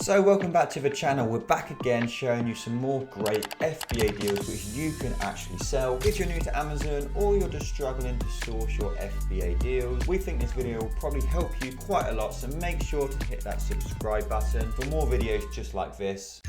So welcome back to the channel. We're back again showing you some more great FBA deals which you can actually sell. If you're new to Amazon or you're just struggling to source your FBA deals, we think this video will probably help you quite a lot, so make sure to hit that subscribe button for more videos just like this.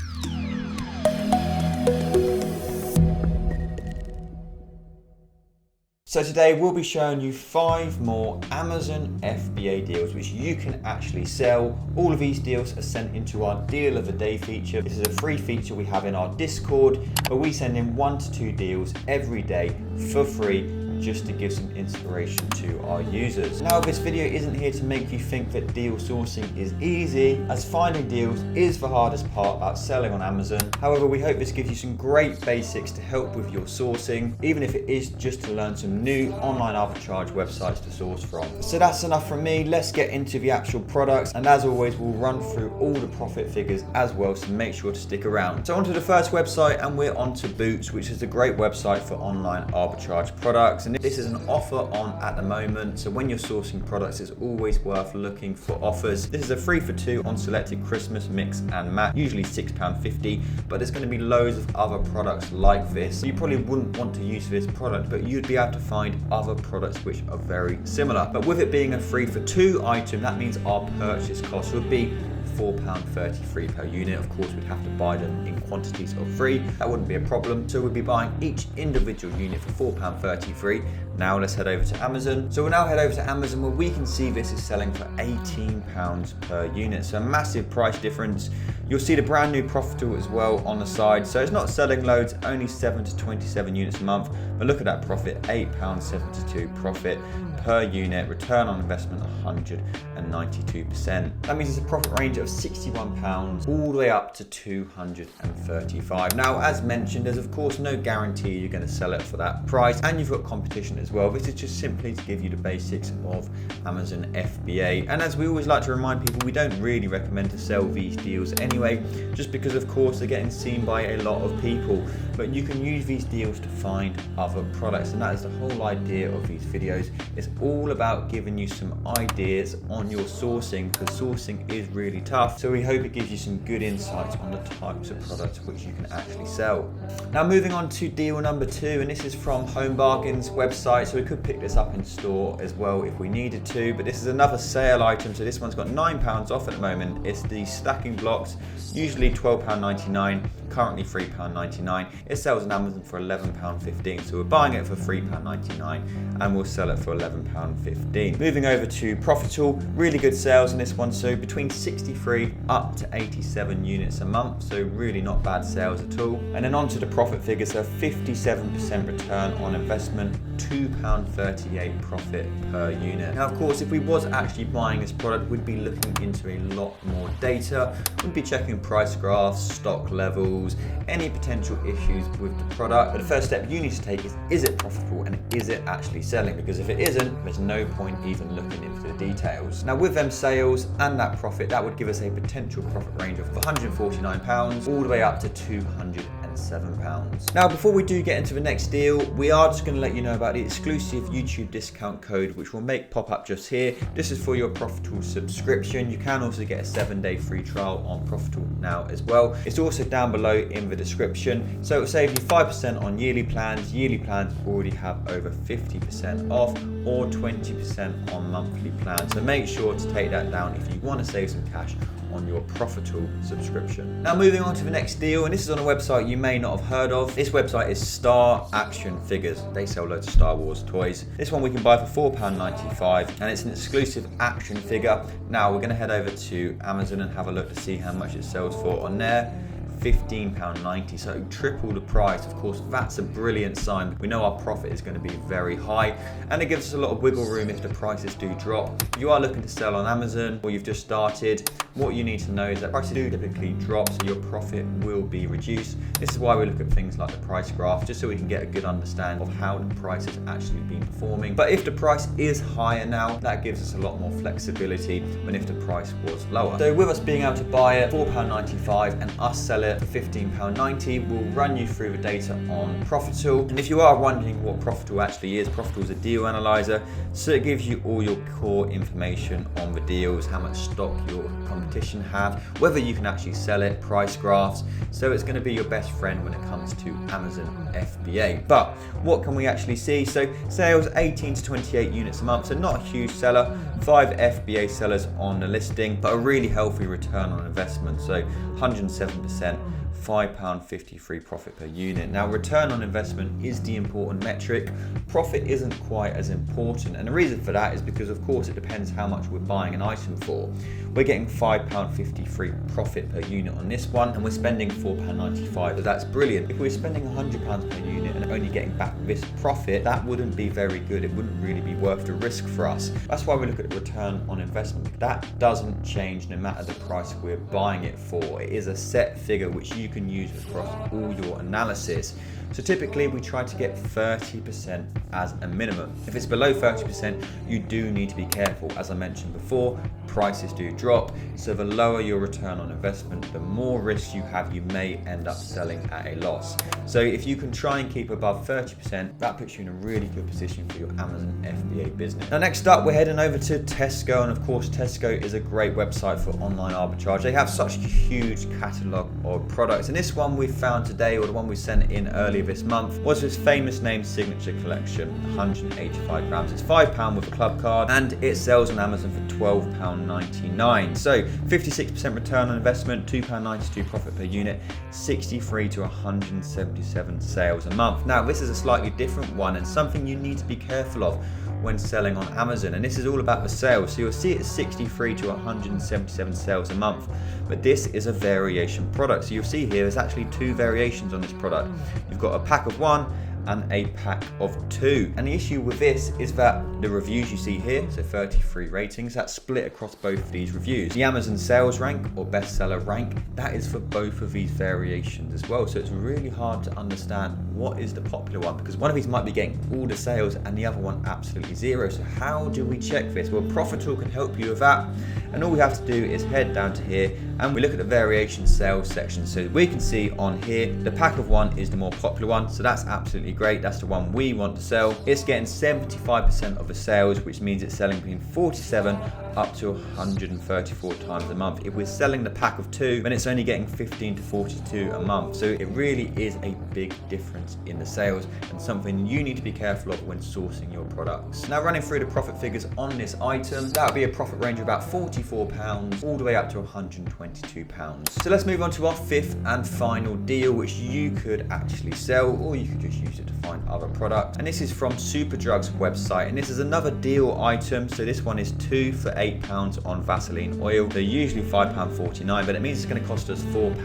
So today we'll be showing you 5 more Amazon FBA deals which you can actually sell. All of these deals are sent into our Deal of the Day feature. This is a free feature we have in our Discord where we send in 1 to 2 deals every day for free, just to give some inspiration to our users. Now, this video isn't here to make you think that deal sourcing is easy, as finding deals is the hardest part about selling on Amazon. However, we hope this gives you some great basics to help with your sourcing, even if it is just to learn some new online arbitrage websites to source from. So that's enough from me. Let's get into the actual products, and as always, we'll run through all the profit figures as well, so make sure to stick around. So onto the first website, and we're onto Boots, which is a great website for online arbitrage products. And this is an offer on at the moment, so when you're sourcing products, it's always worth looking for offers. This is a 3 for 2 on selected Christmas mix and match, usually £6.50, but there's going to be loads of other products like this. You probably wouldn't want to use this product, but you'd be able to find other products which are very similar. But with it being a 3 for 2 item, that means our purchase cost would be £4.33 per unit. Of course, we'd have to buy them in quantities of 3. That wouldn't be a problem. So we'd be buying each individual unit for £4.33. Now let's head over to Amazon. So we'll now head over to Amazon where we can see this is selling for £18 per unit. So a massive price difference. You'll see the brand new Profitl as well on the side. So it's not selling loads, only 7 to 27 units a month. But look at that profit, £8.72 profit per unit, return on investment 192%. That means it's a profit range of £61 all the way up to £235. Now, as mentioned, there's of course no guarantee you're going to sell it for that price, and you've got competition as well. This is just simply to give you the basics of Amazon FBA. And as we always like to remind people, we don't really recommend to sell these deals anyway, just because of course they're getting seen by a lot of people. But you can use these deals to find other products, and that is the whole idea of these videos. It's all about giving you some ideas on your sourcing, because sourcing is really tough. So we hope it gives you some good insights on the types of products which you can actually sell. Now moving on to deal number 2, and this is from Home Bargains website. So we could pick this up in store as well if we needed to, but this is another sale item. So this one's got £9 off at the moment. It's the stacking blocks, usually £12.99, currently £3.99. It sells on Amazon for £11.15. So we're buying it for £3.99 and we'll sell it for £11.15. Moving over to Profitl, really good sales in this one. So between 63 up to 87 units a month. So really not bad sales at all. And then onto the profit figures, so 57% return on investment, £2.38 profit per unit. Now, of course, if we was actually buying this product, we'd be looking into a lot more data. We'd be checking price graphs, stock levels, any potential issues with the product. But the first step you need to take is it profitable and is it actually selling? Because if it isn't, there's no point even looking into the details. Now, with them sales and that profit, that would give us a potential profit range of £149 all the way up to £207. Now, before we do get into the next deal, we are just going to let you know about the exclusive YouTube discount code which will make pop up just here. This is for your Profitl subscription. You can also get a 7-day free trial on Profitl now as well. It's also down below in the description. So it will save you 5% on yearly plans. Yearly plans already have over 50% off, or 20% on monthly plans. So make sure to take that down if you want to save some cash on your Profitl subscription. Now moving on to the next deal, and this is on a website you may not have heard of. This website is Star Action Figures. They sell loads of Star Wars toys. This one we can buy for £4.95, and it's an exclusive action figure. Now we're going to head over to Amazon and have a look to see how much it sells for on there. £15.90, so triple the price. Of course, that's a brilliant sign. We know our profit is going to be very high, and it gives us a lot of wiggle room if the prices do drop. If you are looking to sell on Amazon or you've just started, what you need to know is that prices do typically drop, so your profit will be reduced. This is why we look at things like the price graph, just so we can get a good understanding of how the price has actually been performing. But if the price is higher now, that gives us a lot more flexibility than if the price was lower. So with us being able to buy it £4.95 and us selling it for £15.90. We'll run you through the data on Profitl. And if you are wondering what Profitl actually is, Profitl is a deal analyzer. So it gives you all your core information on the deals, how much stock your competition have, whether you can actually sell it, price graphs. So it's going to be your best friend when it comes to Amazon FBA. But what can we actually see? So sales 18 to 28 units a month, so not a huge seller. 5 FBA sellers on the listing, but a really healthy return on investment. So 107%. £5.53 profit per unit. Now, return on investment is the important metric. Profit isn't quite as important, and the reason for that is because, of course, it depends how much we're buying an item for. We're getting £5.53 profit per unit on this one, and we're spending £4.95. So that's brilliant. If we're spending £100 per unit and only getting back this profit, that wouldn't be very good. It wouldn't really be worth the risk for us. That's why we look at the return on investment. That doesn't change no matter the price we're buying it for. It is a set figure which you can use across all your analysis. So typically we try to get 30% as a minimum. If it's below 30%, you do need to be careful. As I mentioned before, prices do drop. So the lower your return on investment, the more risk you have, you may end up selling at a loss. So if you can try and keep above 30%, that puts you in a really good position for your Amazon FBA business. Now next up, we're heading over to Tesco. And of course, Tesco is a great website for online arbitrage. They have such a huge catalogue of products. And this one we found today, or the one we sent in earlier this month, was this famous name signature collection, 185 grams. It's £5 with a club card, and it sells on Amazon for £12.99. So 56% return on investment, £2.92 profit per unit, 63 to 177 sales a month. Now this is a slightly different one and something you need to be careful of when selling on Amazon, and this is all about the sales. So you'll see it's 63 to 177 sales a month, but this is a variation product. So you'll see here there's actually 2 variations on this product. You've got a pack of 1 and a pack of 2. And the issue with this is that the reviews you see here, so 33 ratings, that's split across both of these reviews. The Amazon sales rank or bestseller rank, that is for both of these variations as well. So it's really hard to understand what is the popular one, because one of these might be getting all the sales and the other one absolutely zero. So how do we check this? Well, Profitl can help you with that. And all we have to do is head down to here and we look at the variation sales section. So we can see on here, the pack of 1 is the more popular one. So that's absolutely great. That's the one we want to sell. It's getting 75% of the sales, which means it's selling between 47 up to 134 times a month. If we're selling the pack of 2, then it's only getting 15 to 42 a month. So it really is a big difference in the sales and something you need to be careful of when sourcing your products. Now, running through the profit figures on this item, that would be a profit range of about £44 all the way up to £122. So let's move on to our 5th and final deal, which you could actually sell, or you could just use it to find other products. And this is from Superdrug's website, and this is another deal item. So this one is 2 for £8 on Vaseline oil. They're usually £5.49, but it means it's going to cost us £4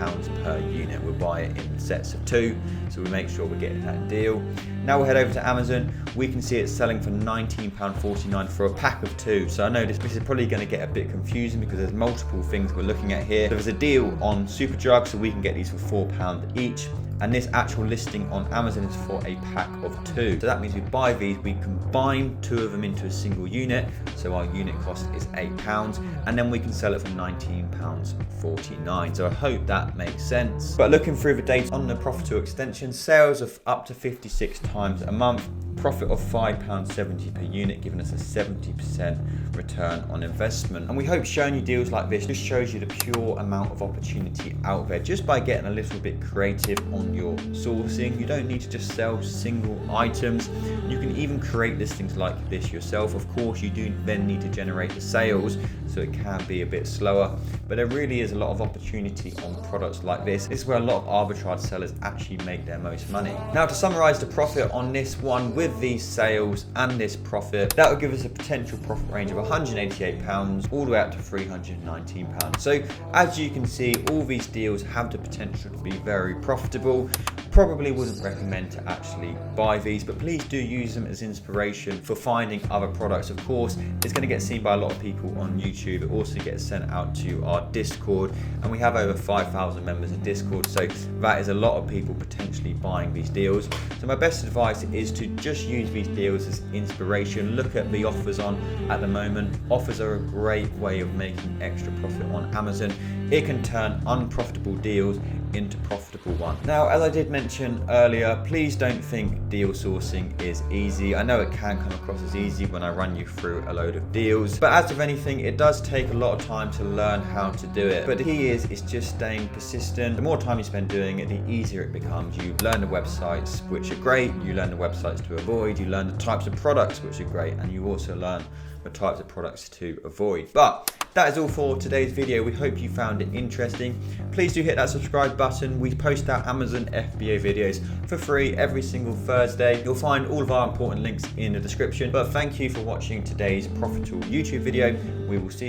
per unit. We'll buy it in sets of 2, so we make sure we're getting that deal. Now we'll head over to Amazon. We can see it's selling for £19.49 for a pack of 2. So I know this is probably going to get a bit confusing because there's multiple things we're looking at here. So there's a deal on Superdrug, so we can get these for £4 each. And this actual listing on Amazon is for a pack of 2. So that means we buy these, we combine 2 of them into a single unit. So our unit cost is £8, and then we can sell it for £19.49. So I hope that makes sense. But looking through the data on the Profitl extension, sales of up to 56 times a month, profit of £5.70 per unit, giving us a 70% return on investment. And we hope showing you deals like this just shows you the pure amount of opportunity out there just by getting a little bit creative on your sourcing. You don't need to just sell single items. You can even create listings like this yourself. Of course, you do then need to generate the sales, so it can be a bit slower, but there really is a lot of opportunity on products like this. This is where a lot of arbitrage sellers actually make their most money. Now, to summarize the profit on this one, with these sales and this profit, that would give us a potential profit range of £188 all the way up to £319. So as you can see, all these deals have the potential to be very profitable. Probably wouldn't recommend to actually buy these, but please do use them as inspiration for finding other products. Of course, it's going to get seen by a lot of people on YouTube. It also gets sent out to our Discord, and we have over 5,000 members in Discord, so that is a lot of people potentially buying these deals. So my best advice is to just use these deals as inspiration. Look at the offers on at the moment. Offers are a great way of making extra profit on Amazon. It can turn unprofitable deals into profitable one. Now, as I did mention earlier, please don't think deal sourcing is easy. I know it can come across as easy when I run you through a load of deals, but as with anything, it does take a lot of time to learn how to do it. But the key is just staying persistent. The more time you spend doing it, the easier it becomes. You learn the websites which are great, you learn the websites to avoid, you learn the types of products which are great, and you also learn the types of products to avoid. But that is all for today's video. We hope you found it interesting. Please do hit that subscribe button. We post our Amazon FBA videos for free every single Thursday. You'll find all of our important links in the description. But thank you for watching today's Profitl YouTube video. We will see you